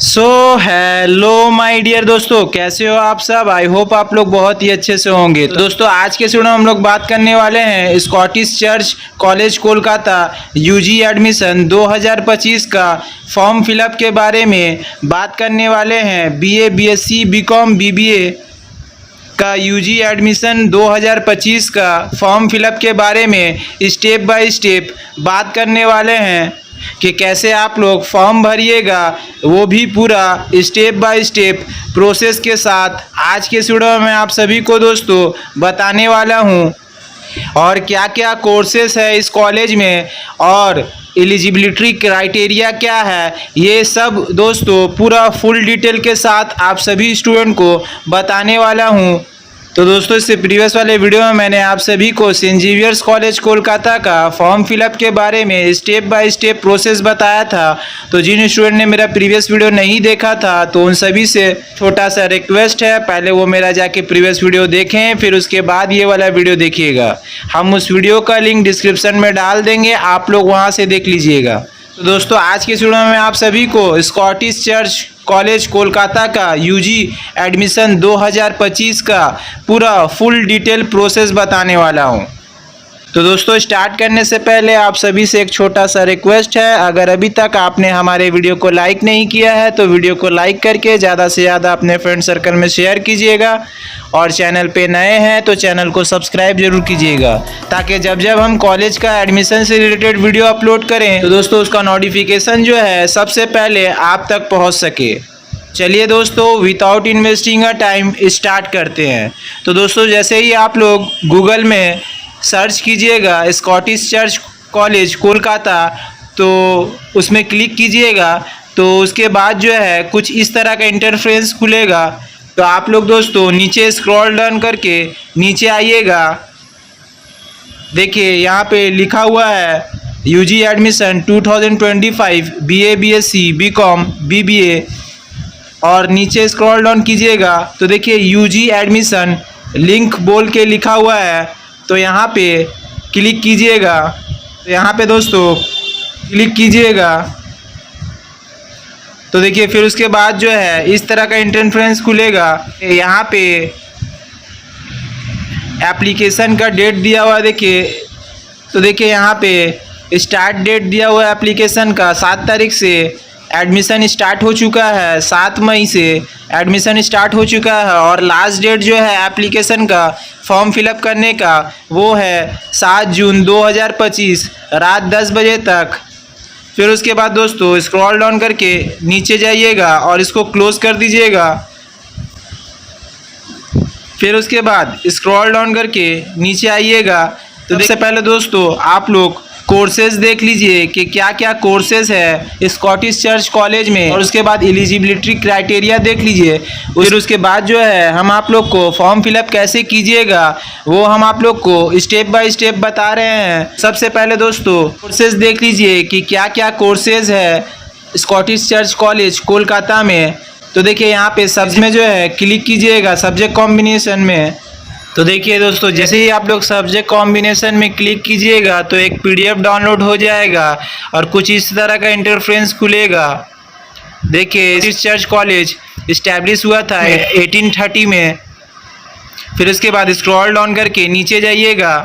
So hello my dear दोस्तों, कैसे हो आप सब। आई होप आप लोग बहुत ही अच्छे से होंगे। तो दोस्तों आज के वीडियो में हम लोग बात करने वाले हैं Scottish Church College Kolkata UG admission 2025 का फॉर्म फिलअप के बारे में बात करने वाले हैं। बीए, बीएससी, बीकॉम, बीबीए का यूजी एडमिशन 2025 का फॉर्म फिलअप के बारे में स्टेप बाय स्टेप बात करने वाले हैं कि कैसे आप लोग फॉर्म भरिएगा, वो भी पूरा स्टेप बाय स्टेप प्रोसेस के साथ आज के वीडियो में आप सभी को दोस्तों बताने वाला हूँ। और क्या क्या कोर्सेस है इस कॉलेज में और एलिजिबिलिटी क्राइटेरिया क्या है, ये सब दोस्तों पूरा फुल डिटेल के साथ आप सभी स्टूडेंट को बताने वाला हूँ। तो दोस्तों इससे प्रीवियस वाले वीडियो में मैंने आप सभी को सेंट जेवियर्स कॉलेज कोलकाता का फॉर्म फिलअप के बारे में स्टेप बाय स्टेप प्रोसेस बताया था। तो जिन स्टूडेंट ने मेरा प्रीवियस वीडियो नहीं देखा था तो उन सभी से छोटा सा रिक्वेस्ट है, पहले वो मेरा जाके प्रीवियस वीडियो देखें, फिर उसके बाद ये वाला वीडियो देखिएगा। हम उस वीडियो का लिंक डिस्क्रिप्शन में डाल देंगे, आप लोग वहाँ से देख लीजिएगा। तो दोस्तों आज के वीडियो में आप सभी को स्कॉटिश चर्च कॉलेज कोलकाता का यूजी एडमिशन 2025 का पूरा फुल डिटेल प्रोसेस बताने वाला हूं। तो दोस्तों स्टार्ट करने से पहले आप सभी से एक छोटा सा रिक्वेस्ट है, अगर अभी तक आपने हमारे वीडियो को लाइक नहीं किया है तो वीडियो को लाइक करके ज़्यादा से ज़्यादा अपने फ्रेंड सर्कल में शेयर कीजिएगा, और चैनल पे नए हैं तो चैनल को सब्सक्राइब जरूर कीजिएगा, ताकि जब जब हम कॉलेज का एडमिशन से रिलेटेड वीडियो अपलोड करें तो दोस्तों उसका नोटिफिकेशन जो है सबसे पहले आप तक पहुँच सके। चलिए दोस्तों without investing a time start करते हैं। तो दोस्तों जैसे ही आप लोग गूगल में सर्च कीजिएगा स्कॉटिश चर्च कॉलेज कोलकाता तो उसमें क्लिक कीजिएगा, तो उसके बाद जो है कुछ इस तरह का इंटरफेस खुलेगा। तो आप लोग दोस्तों नीचे स्क्रॉल डाउन करके नीचे आइएगा। देखिए यहाँ पे लिखा हुआ है UG admission 2025 BA, BSc, BCom, BBA, और नीचे स्क्रॉल डाउन कीजिएगा तो देखिए यूजी एडमिशन लिंक बोल के लिखा हुआ है, तो यहाँ पे क्लिक कीजिएगा। तो यहाँ पे दोस्तों क्लिक कीजिएगा तो देखिए फिर उसके बाद जो है इस तरह का इंटरफेस खुलेगा। यहाँ पे एप्लीकेशन का डेट दिया हुआ है, देखिए तो देखिए यहाँ पे स्टार्ट डेट दिया हुआ है एप्लीकेशन का 7 तारीख से एडमिशन स्टार्ट हो चुका है, 7 मई से एडमिशन स्टार्ट हो चुका है, और लास्ट डेट जो है एप्लीकेशन का फॉर्म फिलअप करने का वो है 7 जून 2025 रात 10 बजे तक। फिर उसके बाद दोस्तों स्क्रॉल डाउन करके नीचे जाइएगा और इसको क्लोज कर दीजिएगा। फिर उसके बाद स्क्रॉल डाउन करके नीचे आइएगा तो सबसे पहले दोस्तों आप लोग कोर्सेज देख लीजिए कि क्या क्या कोर्सेज है स्कॉटिश चर्च कॉलेज में, और उसके बाद एलिजिबिलिटी क्राइटेरिया देख लीजिए। फिर उसके बाद जो है हम आप लोग को फॉर्म फिलअप कैसे कीजिएगा वो हम आप लोग को स्टेप बाय स्टेप बता रहे हैं। सबसे पहले दोस्तों कोर्सेज देख लीजिए कि क्या क्या कोर्सेज है स्कॉटिश चर्च कॉलेज कोलकाता में। तो देखिए यहाँ पे सब में जो है क्लिक कीजिएगा सब्जेक्ट कॉम्बिनेशन में। तो देखिए दोस्तों जैसे ही आप लोग सब्जेक्ट कॉम्बिनेशन में क्लिक कीजिएगा तो एक पीडीएफ डाउनलोड हो जाएगा और कुछ इस तरह का इंटरफेस खुलेगा। देखिए इस चर्च कॉलेज इस्टेब्लिश हुआ था 1830 में। फिर उसके बाद स्क्रॉल डाउन करके नीचे जाइएगा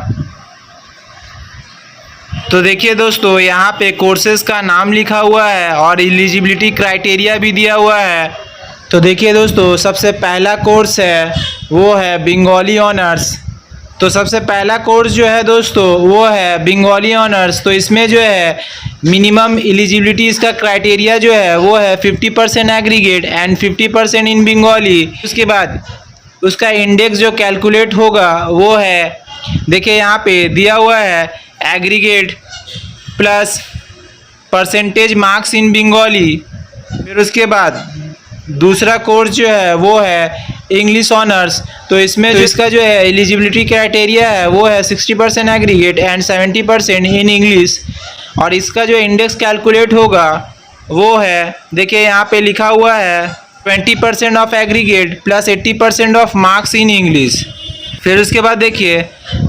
तो देखिए दोस्तों यहाँ पे कोर्सेज का नाम लिखा हुआ है और एलिजिबिलिटी क्राइटेरिया भी दिया हुआ है। तो देखिए दोस्तों सबसे पहला कोर्स है वो है बंगाली ऑनर्स। तो सबसे पहला कोर्स जो है दोस्तों वो है बंगाली ऑनर्स। तो इसमें जो है मिनिमम एलिजिबिलिटी इसका क्राइटेरिया जो है वो है 50% एग्रीगेट एंड 50% इन बंगाली। उसके बाद उसका इंडेक्स जो कैलकुलेट होगा वो है देखिए यहाँ पे दिया हुआ है एग्रीगेट प्लस परसेंटेज मार्क्स इन बंगाली। फिर उसके बाद दूसरा कोर्स जो है वो है इंग्लिश ऑनर्स। तो इसमें जो इसका जो है एलिजिबिलिटी क्राइटेरिया है वो है 60% एग्रीगेट एंड 70% इन इंग्लिश, और इसका जो इंडेक्स कैलकुलेट होगा वो है देखिए यहाँ पे लिखा हुआ है 20% of aggregate plus 80% of marks in English. फिर उसके बाद देखिए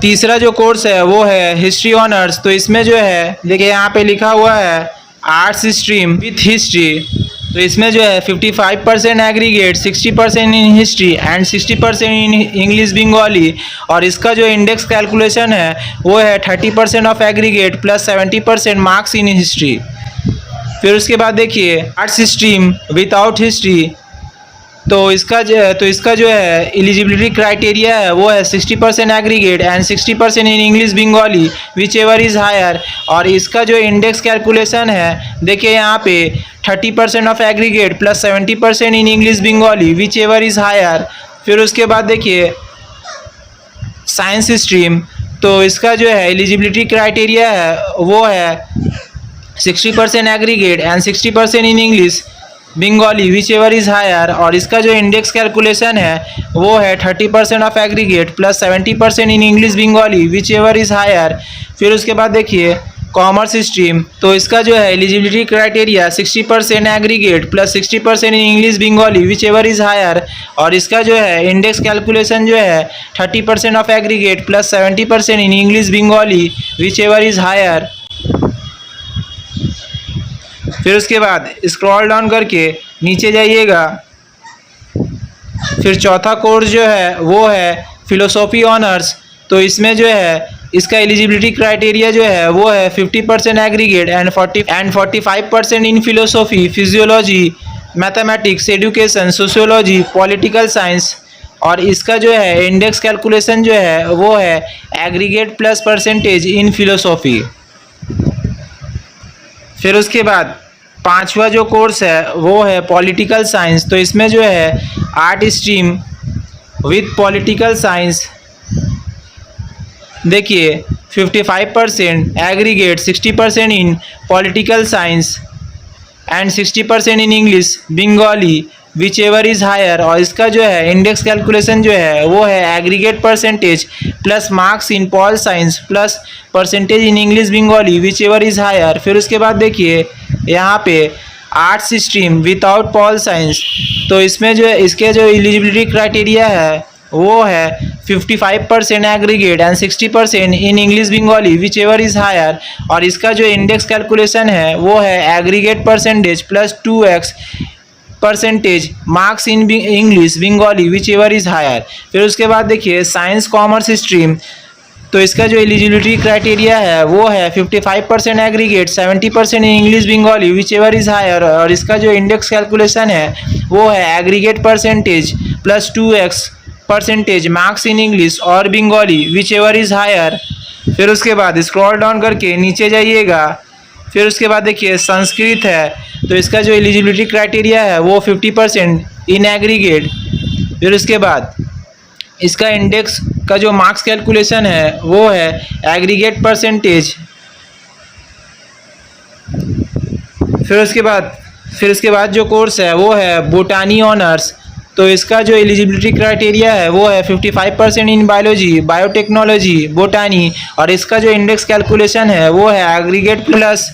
तीसरा जो कोर्स है वो है हिस्ट्री ऑनर्स। तो इसमें जो है देखिए यहाँ पे लिखा हुआ है आर्ट्स स्ट्रीम विथ हिस्ट्री। तो इसमें जो है 55% aggregate, 60% in history and 60% in English Bengali. और इसका जो इंडेक्स कैलकुलेशन है वो है 30% of aggregate plus 70% marks in history. फिर उसके बाद देखिए आर्ट्स स्ट्रीम विदाउट हिस्ट्री, तो इसका जो है एलिजिबिलिटी क्राइटेरिया है वो है 60% aggregate and 60% in English Bengali whichever is higher. और इसका जो इंडेक्स कैलकुलेशन है देखिए यहाँ पे 30% of aggregate plus 70% in English Bengali whichever is higher. फिर उसके बाद देखिए साइंस स्ट्रीम, तो इसका जो है एलिजिबिलिटी क्राइटेरिया है वो है 60% aggregate and 60% in English Bengali whichever is higher. और इसका जो इंडेक्स कैलकुलेशन है वो है 30% of aggregate plus 70% in English Bengali whichever is higher. फिर उसके बाद देखिए कॉमर्स स्ट्रीम, तो इसका जो है eligibility criteria 60% aggregate plus 60% in English Bengali whichever is higher. और इसका जो है इंडेक्स कैलकुलेशन जो है 30% of aggregate plus 70% in English Bengali whichever is higher. फिर उसके बाद स्क्रॉल डाउन करके नीचे जाइएगा। फिर चौथा कोर्स जो है वो है फिलोसॉफी ऑनर्स, तो इसमें जो है इसका एलिजिबिलिटी क्राइटेरिया जो है वो है 50% aggregate and 45% in philosophy, physiology, mathematics, education, sociology, political science. और इसका जो है इंडेक्स कैलकुलेशन जो है वो है एग्रीगेट प्लस परसेंटेज इन फिलोसॉफी। फिर उसके बाद पांचवा जो कोर्स है वो है पॉलिटिकल साइंस, तो इसमें जो है art stream with political science देखिए 55% aggregate, 60% in political science and 60% in English Bengali whichever is higher. और इसका जो है इंडेक्स कैलकुलेशन जो है वो है aggregate percentage plus marks in pol science plus percentage in English Bengali whichever is higher. फिर उसके बाद देखिए यहाँ पे arts stream without pol science, तो इसमें जो है इसके जो एलिजिबिलिटी क्राइटेरिया है वो है 55% aggregate and 60% in English Bengali whichever is higher. और इसका जो इंडेक्स कैलकुलेशन है वो है aggregate percentage plus 2x percentage marks in English Bengali whichever is higher. फिर उसके बाद देखिए साइंस कॉमर्स स्ट्रीम, तो इसका जो एलिजिबिलिटी क्राइटेरिया है वो है 55% aggregate, 70% in English Bengali whichever is higher. और इसका जो इंडेक्स कैलकुलेशन है वो है aggregate percentage plus 2x percentage marks in English और Bengali whichever is higher. फिर उसके बाद स्क्रॉल डाउन करके नीचे जाइएगा। फिर उसके बाद देखिए संस्कृत है, तो इसका जो एलिजिबिलिटी क्राइटेरिया है वो 50% इन एग्रीगेट। फिर उसके बाद इसका इंडेक्स का जो मार्क्स कैलकुलेशन है वो है एग्रीगेट परसेंटेज। फिर उसके बाद जो कोर्स है वो है बोटानी ऑनर्स, तो इसका जो एलिजिबिलिटी क्राइटेरिया है वो है 55% इन बायोलॉजी, बायोटेक्नोलॉजी, बोटानी। और इसका जो इंडेक्स कैलकुलेशन है वो है aggregate plus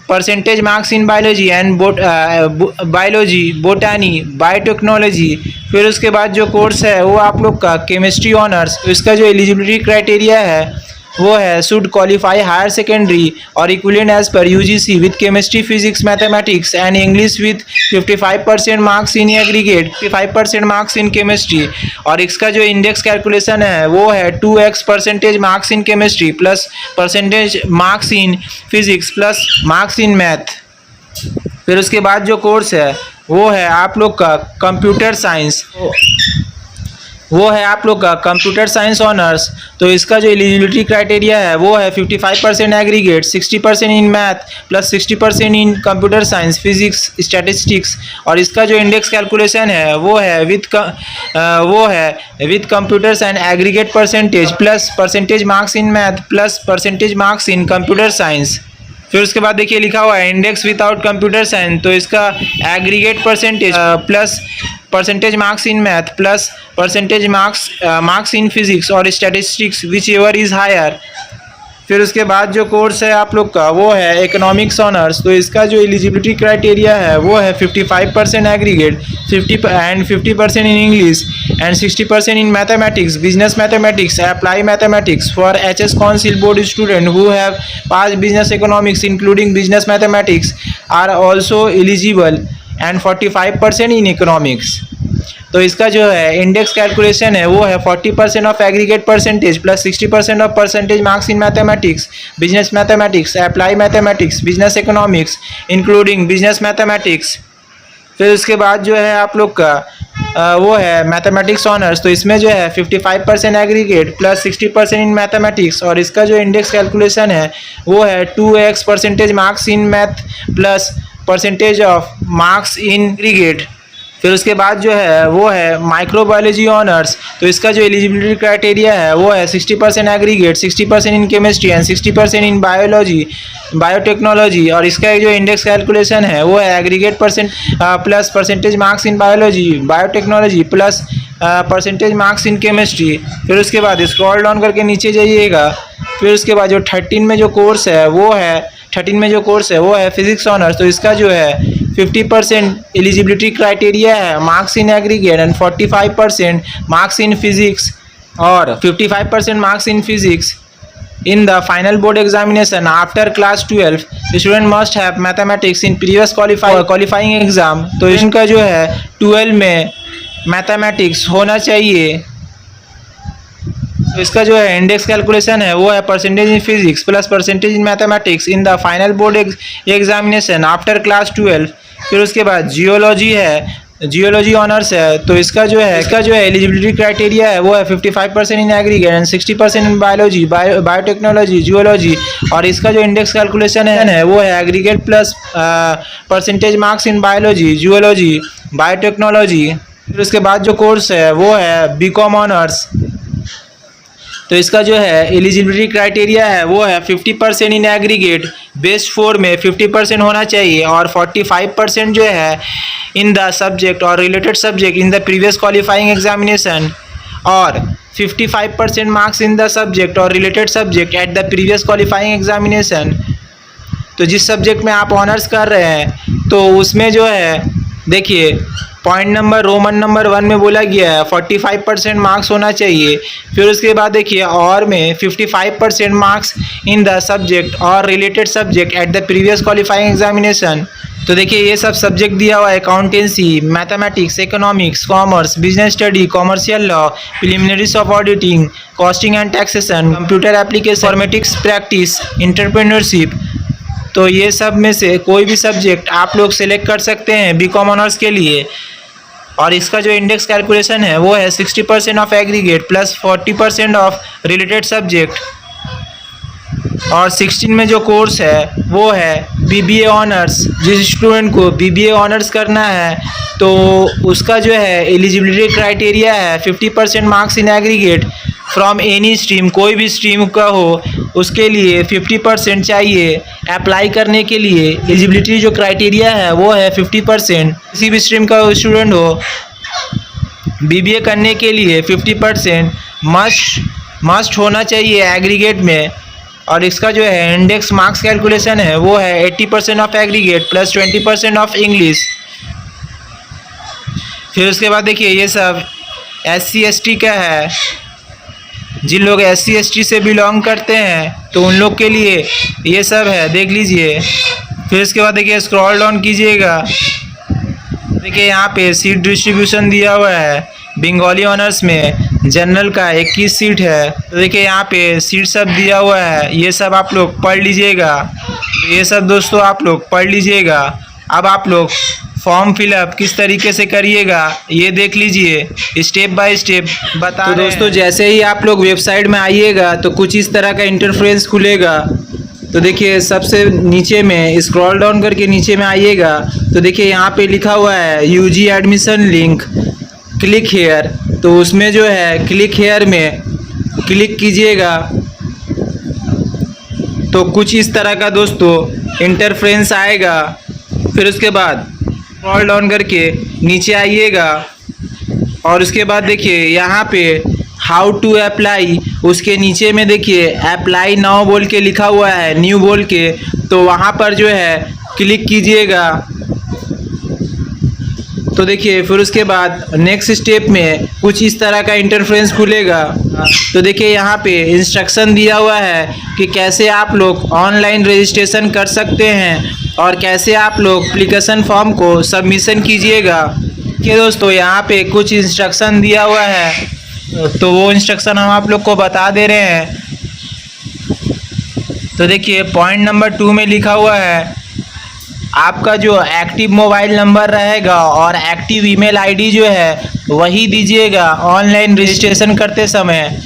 percentage marks in biology and biology, बोटानी, biotechnology. फिर उसके बाद जो कोर्स है वो आप लोग का केमिस्ट्री ऑनर्स, इसका जो एलिजिबिलिटी क्राइटेरिया है वो है शुड क्वालिफाई हायर सेकेंडरी और equivalent as per UGC with chemistry, physics, mathematics and English with 55% marks in aggregate, 55% marks in chemistry. और इसका जो इंडेक्स कैलकुलेशन है वो है 2x percentage marks in chemistry plus percentage marks in physics plus marks in math. फिर उसके बाद जो कोर्स है वो है आप लोग का कंप्यूटर साइंस, वो है आप लोग का कंप्यूटर साइंस ऑनर्स, तो इसका जो एलिजिबिलिटी क्राइटेरिया है वो है 55% एग्रीगेट, 60% इन मैथ प्लस 60% इन कंप्यूटर साइंस, फिजिक्स, स्टैटिस्टिक्स। और इसका जो इंडेक्स कैलकुलेशन है वो है with computers and aggregate percentage plus percentage marks in math plus percentage marks in computer science. फिर उसके बाद देखिए लिखा हुआ है इंडेक्स विदाउट कंप्यूटर साइंस, तो इसका aggregate percentage plus percentage marks in math plus percentage marks in physics और statistics whichever is higher. फिर उसके बाद जो कोर्स है आप लोग का वो है इकोनॉमिक्स ऑनर्स, तो इसका जो एलिजिबिलिटी क्राइटेरिया है वो है 55% aggregate, 50% in English and 60% in mathematics, business mathematics, apply mathematics for HS council board student who have pass business economics including business mathematics are also eligible and 45% in economics. तो इसका जो है index calculation है वो है 40% of aggregate percentage plus 60% of percentage marks in mathematics, business mathematics, apply mathematics, business economics including business mathematics. फिर उसके बाद जो है आप लोग का वो है मैथमेटिक्स ऑनर्स। तो इसमें जो है 55% एग्रीगेट प्लस 60% इन मैथमेटिक्स, और इसका जो इंडेक्स कैलकुलेशन है वो है 2x percentage marks in math plus percentage of marks in aggregate. फिर उसके बाद जो है वो है माइक्रोबायोलॉजी ऑनर्स। तो इसका जो एलिजिबिलिटी क्राइटेरिया है वो है 60% aggregate, 60% in chemistry and 60% in biology biotechnology, और इसका जो इंडेक्स कैलकुलेशन है वो है aggregate plus percentage marks in biology biotechnology plus percentage marks in chemistry. फिर उसके बाद स्क्रॉल डाउन करके नीचे जाइएगा। फिर उसके बाद जो 13 में जो कोर्स है वो है फिजिक्स ऑनर्स। तो इसका जो है 50% एलिजिबिलिटी क्राइटेरिया है, marks in aggregate and 45% marks in physics और 55% marks in physics. In the final board examination after class 12, the student must have mathematics in previous qualifying exam। तो इनका जो है 12 में मैथमेटिक्स होना चाहिए। तो इसका जो है इंडेक्स कैलकुलेशन है वो है percentage in physics plus percentage in mathematics in the final board examination after class 12। फिर उसके बाद जियोलॉजी ऑनर्स है। तो इसका जो है एलिजिबिलिटी क्राइटेरिया है वो है 55% in aggregate and 60% in biology biotechnology geology, और इसका जो इंडेक्स कैलकुलेशन है वो है aggregate plus percentage marks in biology geology biotechnology. फिर उसके बाद जो कोर्स है वो है बीकॉम ऑनर्स। तो इसका जो है एलिजिबिलिटी क्राइटेरिया है वो है 50% इन एग्रीगेट, बेस्ट 4 में 50% होना चाहिए, और 45% जो है इन द सब्जेक्ट और related subject in the previous qualifying examination, और 55% मार्क्स इन द सब्जेक्ट और related subject at the previous qualifying examination. तो जिस सब्जेक्ट में आप ऑनर्स कर रहे हैं तो उसमें जो है देखिए पॉइंट नंबर रोमन नंबर 1 में बोला गया है 45% मार्क्स होना चाहिए। फिर उसके बाद देखिए और में 55% मार्क्स इन द सब्जेक्ट और related subject at the previous qualifying examination. तो देखिए ये सब सब्जेक्ट दिया हुआ है accountancy, mathematics, economics, commerce, business study, commercial law, preliminaries of auditing, costing and taxation, computer application, informatics practice, entrepreneurship. तो ये सब में से कोई भी सब्जेक्ट आप लोग सेलेक्ट कर सकते हैं बीकॉम ऑनर्स के लिए, और इसका जो इंडेक्स कैलकुलेशन है वो है 60% of aggregate plus 40% of related subject, और 16 में जो कोर्स है वो है बीबीए ऑनर्स। जिस स्टूडेंट को बीबीए ऑनर्स करना है तो उसका जो है एलिजिबिलिटी क्राइटेरिया है 50% marks in aggregate from any stream, कोई भी स्ट्रीम का हो उसके लिए 50% चाहिए। अप्लाई करने के लिए एलिजिबिलिटी जो क्राइटेरिया है वो है 50%, किसी भी स्ट्रीम का स्टूडेंट हो बीबीए करने के लिए 50% मस्ट होना चाहिए एग्रीगेट में, और इसका जो है इंडेक्स मार्क्स कैलकुलेशन है वो है 80% of aggregate plus 20% of English. फिर उसके बाद देखिए ये सब SC ST का है, जिन लोग SC ST से बिलोंग करते हैं तो उन लोग के लिए ये सब है, देख लीजिए। फिर इसके बाद देखिए स्क्रॉल डाउन कीजिएगा, देखिए यहाँ पे सीट डिस्ट्रीब्यूशन दिया हुआ है। बंगाली ऑनर्स में जनरल का 21 सीट है। तो देखिए यहाँ पे सीट सब दिया हुआ है, ये सब आप लोग पढ़ लीजिएगा। ये सब दोस्तों आप लोग पढ़ लीजिएगा। अब आप लोग फॉर्म फिलअप किस तरीके से करिएगा ये देख लीजिए, स्टेप बाय स्टेप बता रहे हैं। दोस्तों जैसे ही आप लोग वेबसाइट में आइएगा तो कुछ इस तरह का इंटरफेस खुलेगा। तो देखिए सबसे नीचे में स्क्रॉल डाउन करके नीचे में आइएगा तो देखिए यहाँ पे लिखा हुआ है UG admission link, click here. तो उसमें जो है क्लिक हेयर में क्लिक कीजिएगा तो कुछ इस तरह का दोस्तों इंटरफेरेंस आएगा। फिर उसके बाद स्क्रॉल डाउन करके नीचे आइएगा और उसके बाद देखिए यहाँ पे हाउ टू अप्लाई, उसके नीचे में देखिए अप्लाई नाउ बोल के लिखा हुआ है, न्यू बोल के। तो वहाँ पर जो है क्लिक कीजिएगा। तो देखिए फिर उसके बाद नेक्स्ट स्टेप में कुछ इस तरह का इंटरफेरेंस खुलेगा। तो देखिए यहाँ पे इंस्ट्रक्शन दिया हुआ है कि कैसे आप लोग ऑनलाइन रजिस्ट्रेशन कर सकते हैं और कैसे आप लोग एप्लीकेशन फॉर्म को सबमिशन कीजिएगा। देखिए दोस्तों यहाँ पे कुछ इंस्ट्रक्शन दिया हुआ है, तो वो इंस्ट्रक्शन हम आप लोग को बता दे रहे हैं। तो देखिए पॉइंट नंबर 2 में लिखा हुआ है आपका जो एक्टिव मोबाइल नंबर रहेगा और एक्टिव ईमेल आईडी जो है वही दीजिएगा ऑनलाइन रजिस्ट्रेशन करते समय।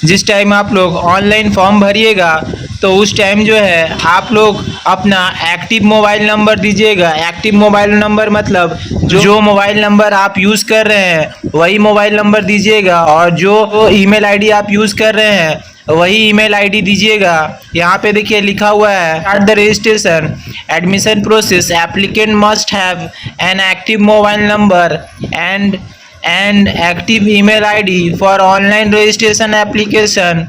जिस टाइम आप लोग ऑनलाइन फॉर्म भरिएगा तो उस टाइम जो है आप लोग अपना एक्टिव मोबाइल नंबर दीजिएगा। एक्टिव मोबाइल नंबर मतलब जो मोबाइल नंबर आप यूज़ कर रहे हैं वही मोबाइल नंबर दीजिएगा और जो ईमेल आईडी आप यूज़ कर रहे हैं वही ईमेल आईडी दीजिएगा। यहाँ पे देखिए लिखा हुआ है start the registration admission process applicant must have an active mobile number and active email ID for online registration application.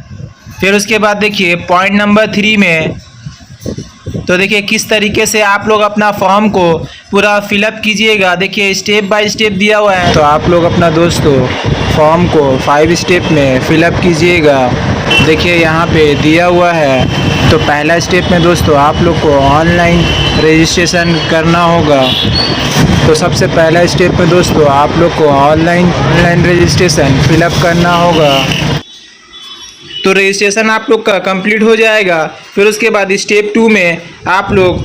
फिर उसके बाद देखिए पॉइंट नंबर 3 में तो देखिए किस तरीके से आप लोग अपना फॉर्म को पूरा फिलअप कीजिएगा। देखिए स्टेप बाय स्टेप दिया हुआ है, तो आप लोग अपना दोस्तों फॉर्म को 5 स्टेप में फिलअप कीजिएगा। देखिए यहाँ पे दिया हुआ है। तो पहला स्टेप में दोस्तों आप लोग को ऑनलाइन रजिस्ट्रेशन करना होगा। तो सबसे पहला स्टेप में दोस्तों आप लोग को ऑनलाइन रजिस्ट्रेशन फिलअप करना होगा। तो रजिस्ट्रेशन आप लोग का कंप्लीट हो जाएगा। फिर उसके बाद स्टेप 2 में आप लोग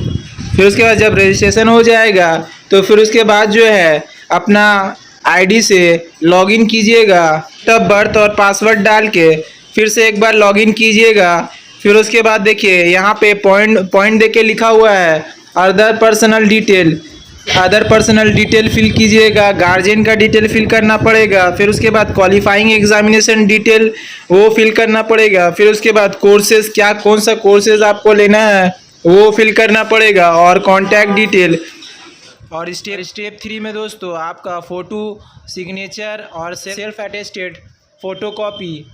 फिर उसके बाद जब रजिस्ट्रेशन हो जाएगा तो फिर उसके बाद जो है अपना आईडी से लॉगिन कीजिएगा। तब बर्थ और पासवर्ड डाल के फिर से एक बार लॉगिन कीजिएगा। फिर उसके बाद देखिए यहाँ पे पॉइंट दे के लिखा हुआ है अदर पर्सनल डिटेल फिल कीजिएगा। गार्जियन का डिटेल फिल करना पड़ेगा। फिर उसके बाद क्वालिफाइंग एग्जामिनेशन डिटेल वो फिल करना पड़ेगा। फिर उसके बाद कोर्सेज कौन सा कोर्सेज आपको लेना है वो फिल करना पड़ेगा और कॉन्टैक्ट डिटेल। और स्टेप 3 में दोस्तों आपका फ़ोटो, सिग्नेचर और सेल्फ अटेस्टेड फ़ोटोकॉपी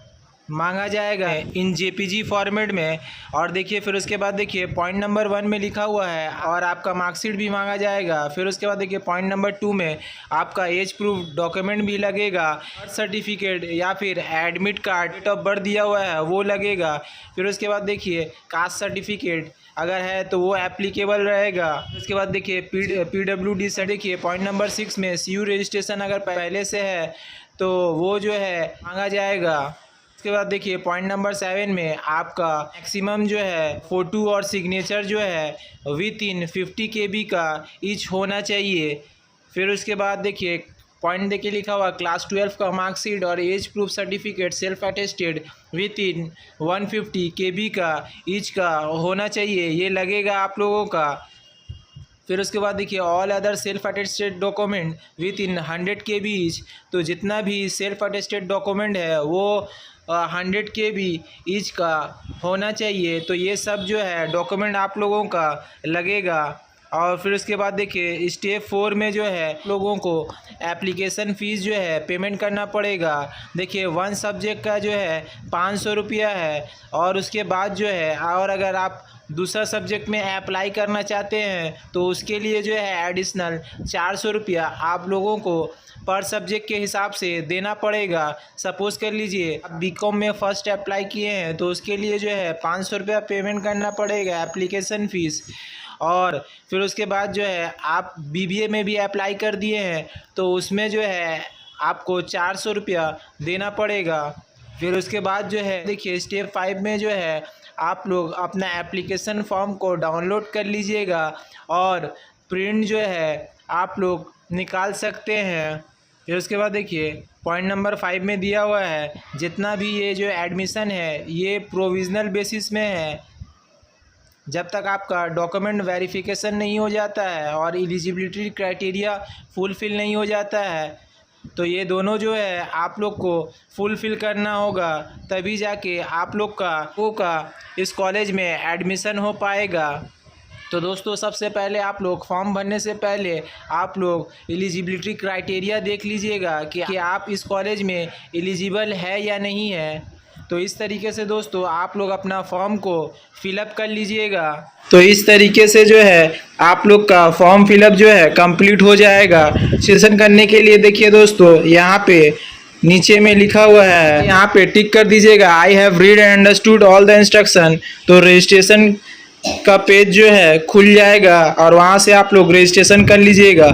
मांगा जाएगा इन जेपीजी फॉर्मेट में। और देखिए फिर उसके बाद देखिए पॉइंट नंबर 1 में लिखा हुआ है और आपका मार्कशीट भी मांगा जाएगा। फिर उसके बाद देखिए पॉइंट नंबर 2 में आपका एज प्रूफ डॉक्यूमेंट भी लगेगा, बर्थ सर्टिफिकेट या फिर admit card, date of birth दिया हुआ है वो लगेगा। फिर उसके बाद देखिए कास्ट सर्टिफिकेट अगर है तो वो एप्लीकेबल रहेगा। उसके बाद देखिए PWD से देखिए पॉइंट नंबर 6 में CU रजिस्ट्रेशन अगर पहले से है तो वो जो है मांगा जाएगा। उसके बाद देखिए पॉइंट नंबर 7 में आपका मैक्सिमम जो है फ़ोटो और सिग्नेचर जो है विथ इन 50 KB का ईच होना चाहिए। फिर उसके बाद देखिए पॉइंट देके लिखा हुआ क्लास 12 का मार्कशीट और age proof certificate self attested within 150 KB का ईच का होना चाहिए, ये लगेगा आप लोगों का। फिर उसके बाद देखिए all other self attested document with in 100 KB each. तो जितना भी सेल्फ अटेस्टेड डॉक्यूमेंट है वो 100 KB ईच का होना चाहिए। तो ये सब जो है डॉक्यूमेंट आप लोगों का लगेगा। और फिर उसके बाद देखिए स्टेप 4 में जो है लोगों को एप्लीकेशन फ़ीस जो है पेमेंट करना पड़ेगा। देखिए 1 सब्जेक्ट का जो है 500 रुपया है। और उसके बाद जो है और अगर आप दूसरा सब्जेक्ट में अप्लाई करना चाहते हैं तो उसके लिए जो है एडिशनल 400 रुपया आप लोगों को पर सब्जेक्ट के हिसाब से देना पड़ेगा। सपोज़ कर लीजिए आप बीकॉम में फ़र्स्ट अप्लाई किए हैं तो उसके लिए जो है 500 रुपया पेमेंट करना पड़ेगा एप्लीकेशन फ़ीस। और फिर उसके बाद जो है आप BBA में भी अप्लाई कर दिए हैं तो उसमें जो है आपको 400 रुपया देना पड़ेगा। फिर उसके बाद जो है देखिए स्टेप 5 में जो है आप लोग अपना एप्लीकेशन फॉर्म को डाउनलोड कर लीजिएगा और प्रिंट जो है आप लोग निकाल सकते हैं। फिर उसके बाद देखिए पॉइंट नंबर 5 में दिया हुआ है जितना भी ये जो एडमिशन है ये प्रोविज़नल बेसिस में है। जब तक आपका डॉक्यूमेंट वेरिफिकेशन नहीं हो जाता है और एलिजिबिलिटी क्राइटेरिया फुलफ़िल नहीं हो जाता है तो ये दोनों जो है आप लोग को फुलफ़िल करना होगा, तभी जाके आप लोग का इस कॉलेज में एडमिशन हो पाएगा। तो दोस्तों सबसे पहले आप लोग फॉर्म भरने से पहले आप लोग एलिजिबिलिटी क्राइटेरिया देख लीजिएगा कि आप इस कॉलेज में एलिजिबल है या नहीं है। तो इस तरीके से दोस्तों आप लोग अपना फॉर्म को फिलअप कर लीजिएगा। तो इस तरीके से जो है आप लोग का फॉर्म फिलअप जो है कंप्लीट हो जाएगा। रजिस्ट्रेशन करने के लिए देखिए दोस्तों यहाँ पे नीचे में लिखा हुआ है, यहाँ पे टिक कर दीजिएगा I have read and understood all the instruction. तो रजिस्ट्रेशन का पेज जो है खुल जाएगा और वहाँ से आप लोग रजिस्ट्रेशन कर लीजिएगा।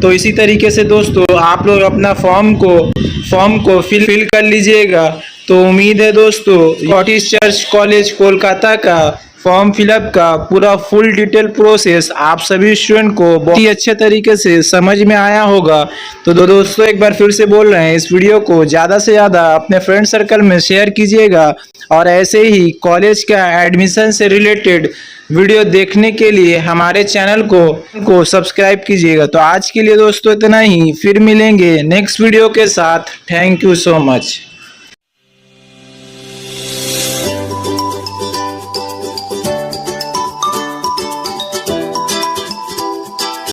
तो इसी तरीके से दोस्तों आप लोग अपना फॉर्म को फिल कर लीजिएगा। तो उम्मीद है दोस्तों स्कॉटिश चर्च कॉलेज कोलकाता का फॉर्म फिलअप का पूरा फुल डिटेल प्रोसेस आप सभी स्टूडेंट को बहुत ही अच्छे तरीके से समझ में आया होगा। तो दोस्तों एक बार फिर से बोल रहे हैं, इस वीडियो को ज़्यादा से ज़्यादा अपने फ्रेंड सर्कल में शेयर कीजिएगा और ऐसे ही कॉलेज का एडमिशन से रिलेटेड वीडियो देखने के लिए हमारे चैनल को सब्सक्राइब कीजिएगा। तो आज के लिए दोस्तों इतना ही, फिर मिलेंगे नेक्स्ट वीडियो के साथ। Thank you so much.